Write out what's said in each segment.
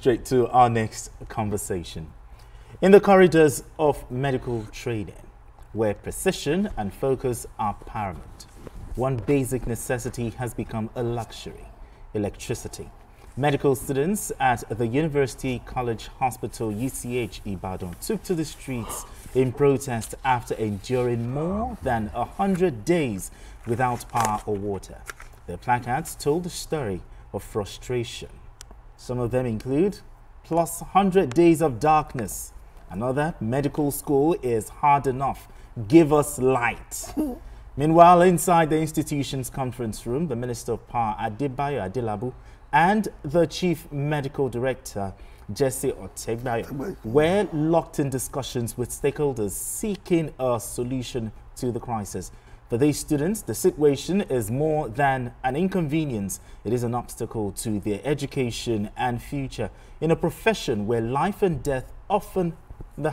straight to our next conversation. In the corridors of medical training, where precision and focus are paramount, one basic necessity has become a luxury: electricity. Medical students at the University College Hospital UCH Ibadan took to the streets in protest after enduring more than 100 days without power or water. Their placards told the story of frustration. Some of them include plus 100 days of darkness. Another, medical school is hard enough. Give us light. Meanwhile, inside the institution's conference room, the Minister of Power, Adebayo Adelabu, and the Chief Medical Director, Jesse Otegbayo, were locked in discussions with stakeholders seeking a solution to the crisis. For these students, the situation is more than an inconvenience. It is an obstacle to their education and future in a profession where life and death often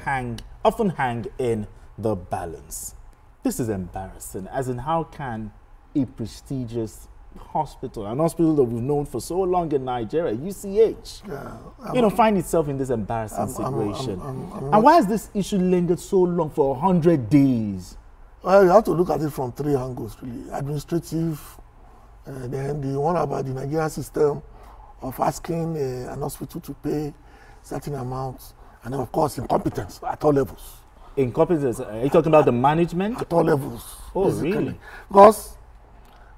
hang in the balance. This is embarrassing, as in how can a prestigious hospital, an hospital that we've known for so long in Nigeria, UCH, find itself in this embarrassing situation? And why has this issue lingered so long, for 100 days? Well, you have to look at it from three angles, really. Administrative, then the one about the Nigerian system of asking an hospital to pay certain amounts, and then, of course, incompetence at all levels. Incompetence? Are you talking about the management? At all levels. Oh, really? Because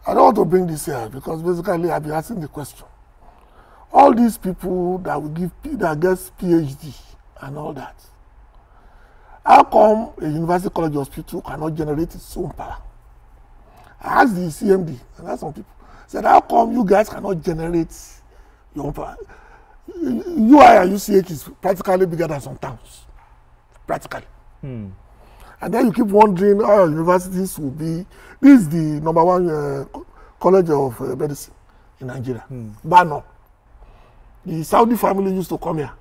I don't want to bring this here, because basically I've been asking the question. All these people that get PhD and all that, how come a university college hospital cannot generate its own power? I asked the CMD, and asked some people, said, how come you guys cannot generate your own power? UI and UCH is practically bigger than some towns, practically. And then you keep wondering how universities will be. This is the #1 college of medicine in Nigeria. Bano. The Saudi family used to come here.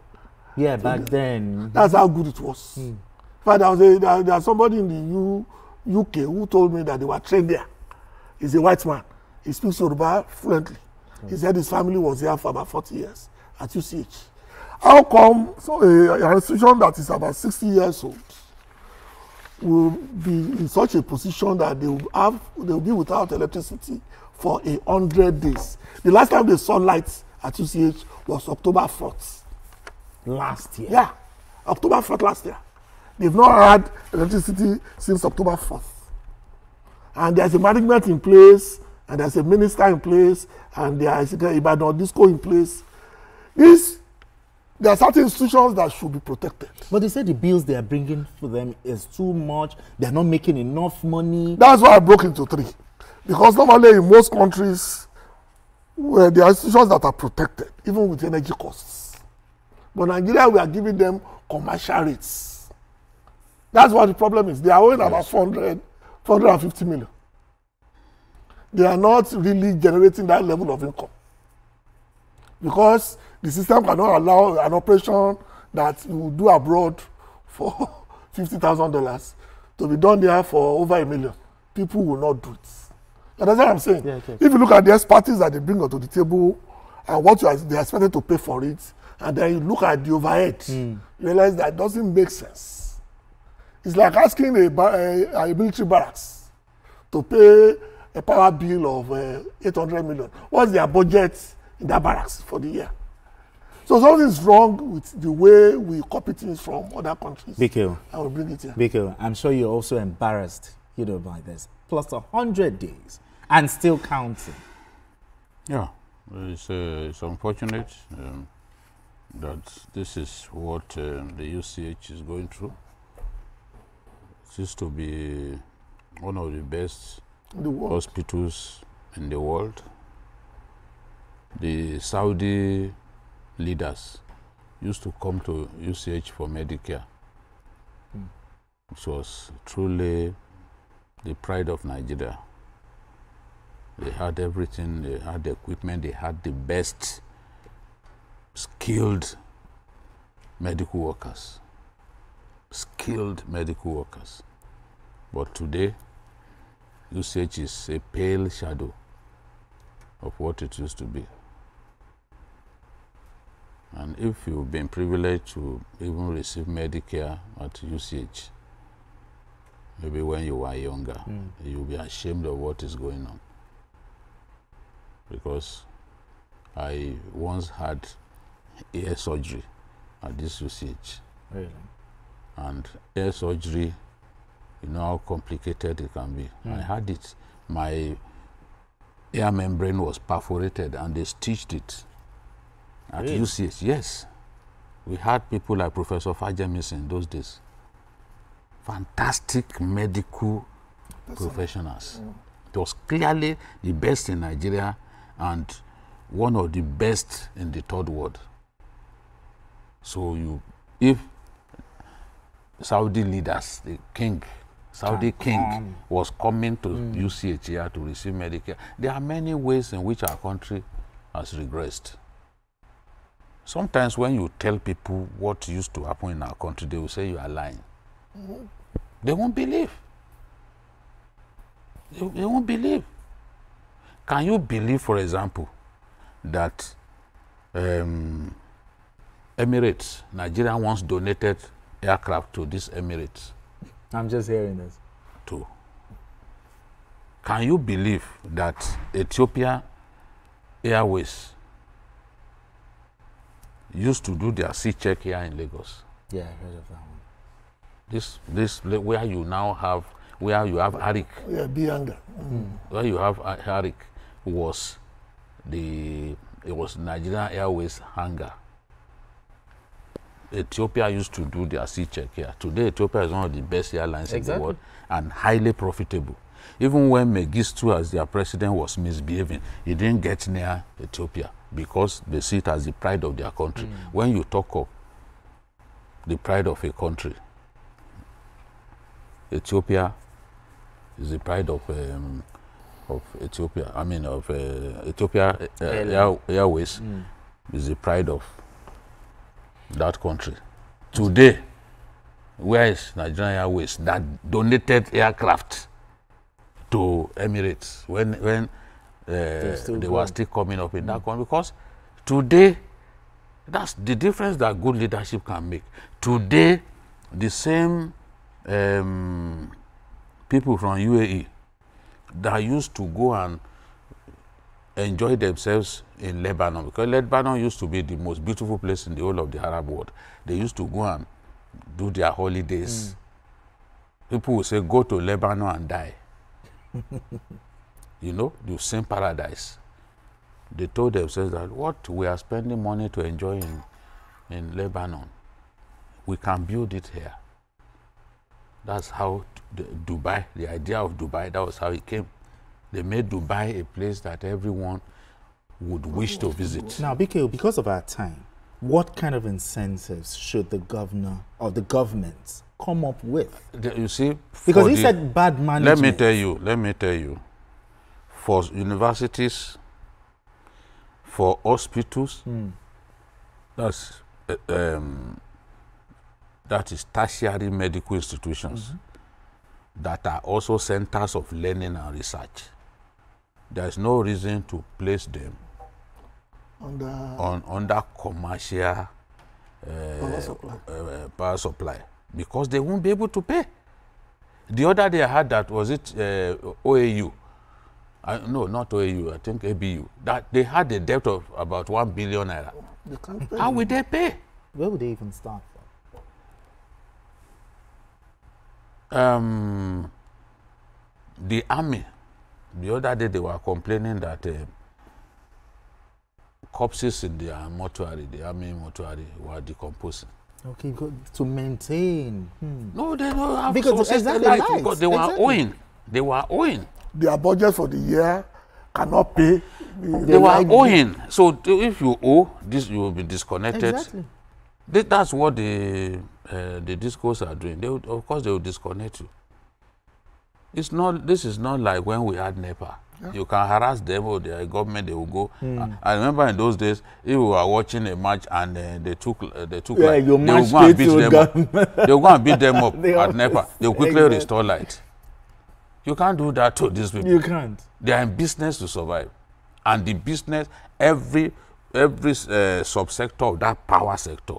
Yeah, back then. That's how good it was. In fact, there was somebody in the UK who told me that they were trained there. He's a white man. He speaks Yoruba fluently. He said his family was here for about 40 years at UCH. How come an institution that is about 60 years old will be in such a position that they will be without electricity for 100 days? The last time they saw lights at UCH was October 4th. Last year? Yeah, October 4th last year. They've not had electricity since October 4th. And there's a management in place, and there's a minister in place, and there's a Ibadan disco in place. There are certain institutions that should be protected. But they said the bills they are bringing for them is too much. They're not making enough money. That's why I broke into three. Because normally in most countries, where there are institutions that are protected, even with energy costs. But Nigeria, we are giving them commercial rates. That's what the problem is. They are owing about 450 million. They are not really generating that level of income. Because the system cannot allow an operation that you will do abroad for $50,000 to be done there for over $1 million. People will not do it. And that's what I'm saying. Yeah, okay. If you look at the expertise that they bring onto the table and what they are expected to pay for it, and then you look at the overhead, you realize that it doesn't make sense. It's like asking a military barracks to pay a power bill of 800 million. What's their budget in that barracks for the year? So something is wrong with the way we copy things from other countries. Biko, I will bring it here. Biko, I'm sure you're also embarrassed, by this. Plus 100 days and still counting. Yeah, it's unfortunate that this is what the UCH is going through. It used to be one of the best hospitals in the world. The Saudi leaders used to come to UCH for Medicare. It was truly the pride of Nigeria. They had everything, they had the equipment, they had the best skilled medical workers. But today, UCH is a pale shadow of what it used to be. And if you've been privileged to even receive Medicare at UCH, maybe when you were younger, you'll be ashamed of what is going on. Because I once had ear surgery at this UCH. Really? And ear surgery, you know how complicated it can be. I had it. My ear membrane was perforated and they stitched it at Really? UCH. Yes. We had people like Professor Fajemis in those days. Fantastic medical professionals. It was clearly the best in Nigeria and one of the best in the third world. So if Saudi leaders, the king, Saudi king was coming to UCH here to receive Medicare, there are many ways in which our country has regressed. Sometimes when you tell people what used to happen in our country, they will say you are lying. They won't believe. They won't believe. Can you believe, for example, that Emirates, Nigeria once donated aircraft to this Emirates? I'm just hearing this. Too. Can you believe that Ethiopia Airways used to do their C-check here in Lagos? Yeah, I heard of that one. This where you now have, where you have Arik. Yeah, Bianga. Where you have Arik was it was Nigerian Airways hangar. Ethiopia used to do their C-check here. Today, Ethiopia is one of the best airlines in the world and highly profitable. Even when Mengistu, as their president, was misbehaving, he didn't get near Ethiopia because they see it as the pride of their country. When you talk of the pride of a country, Ethiopia is the pride of Ethiopia. I mean, of Ethiopia Airways is the pride of that country. Today, where is Nigerian Airways that donated aircraft to Emirates when they were still coming up in that country? Because today, that's the difference that good leadership can make. Today, the same people from UAE that used to go and enjoy themselves in Lebanon, because Lebanon used to be the most beautiful place in the whole of the Arab world. They used to go and do their holidays. People will say, go to Lebanon and die. You know, the same paradise. They told themselves that what we are spending money to enjoy in Lebanon, we can build it here. That's how Dubai, the idea of Dubai, that was how it came. They made Dubai a place that everyone would wish to visit. Now, BKO, because of our time, what kind of incentives should the governor or the government come up with? You see, because he said bad management. Let me tell you, for universities, for hospitals, that is tertiary medical institutions that are also centers of learning and research. There is no reason to place them under commercial power supply because they won't be able to pay. The other day I had that, was it OAU? No, not OAU, I think ABU. That they had a debt of about 1 billion naira. They can't pay. How will they pay? Where would they even start from? The army, the other day they were complaining that corpses in their mortuary, the army mortuary, were decomposing. Okay, good. To maintain. No, they don't have because because they were owing. They were owing. Their budget for the year cannot pay. They were owing. So if you owe, this you will be disconnected. Exactly. That's what the discos are doing. They would, of course, they will disconnect you. It's not. This is not like when we had NEPA. Yeah. You can harass them or their government. They will go. I remember in those days, if we were watching a match and they took like, they will go and beat them up. They will go and beat them up at NEPA. They will quickly restore light. You can't do that to these people. You can't. They are in business to survive, and the business, every subsector of that power sector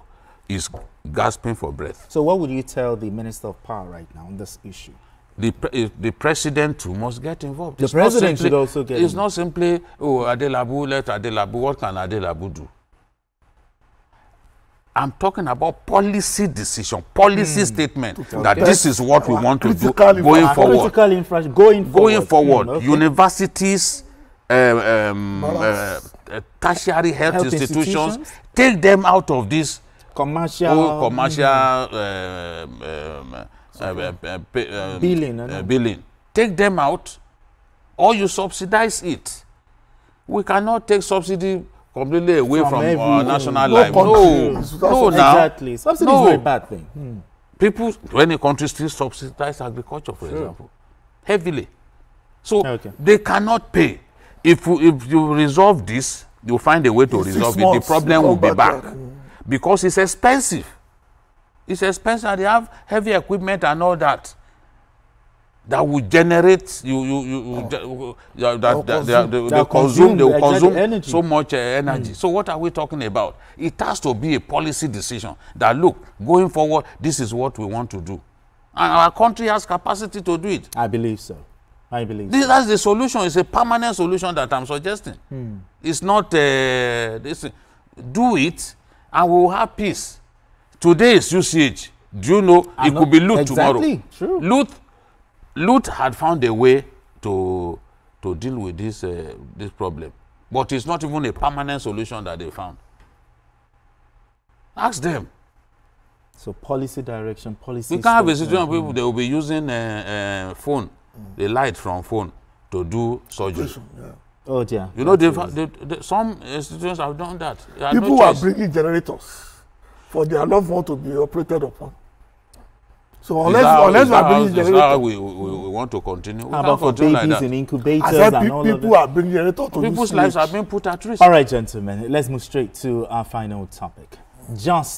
is gasping for breath. So what would you tell the Minister of Power right now on this issue? The president too must get involved. The president should also get involved. It's not simply, oh, Adelabu, let Adelabu. What can Adelabu do? I'm talking about policy decision, policy statement that this is what we want to do going forward. Critical infrastructure going forward. Okay. Universities, tertiary health institutions, take them out of this commercial billing. Take them out, or you subsidize it. We cannot take subsidy completely away from our national life. No, exactly. Subsidy is not a bad thing. People, when a country still subsidize agriculture, for example, heavily. So they cannot pay. If you resolve this, you'll find a way to resolve it. The problem will be back. Because it's expensive. It's expensive, and they have heavy equipment and all that. That will generate they will consume so much energy. So what are we talking about? It has to be a policy decision that, look, going forward, this is what we want to do, and our country has capacity to do it. I believe so. That's the solution. It's a permanent solution that I'm suggesting. It's not this. Do it, and we will have peace. Today is UCH. Do you know it could be loot tomorrow? True. Lut had found a way to deal with this problem, but it's not even a permanent solution that they found. Ask them. So policy direction, policy. We can't have a situation where people they will be using phone, the light from phone to do surgery. Oh dear. You know, some institutions have done that. People are bringing generators for their loved one to be operated upon. So unless we are bringing generators, we want to continue. How about for babies in incubators and all of that? People are bringing generators to people's lives have been put at risk. All right, gentlemen, let's move straight to our final topic. Just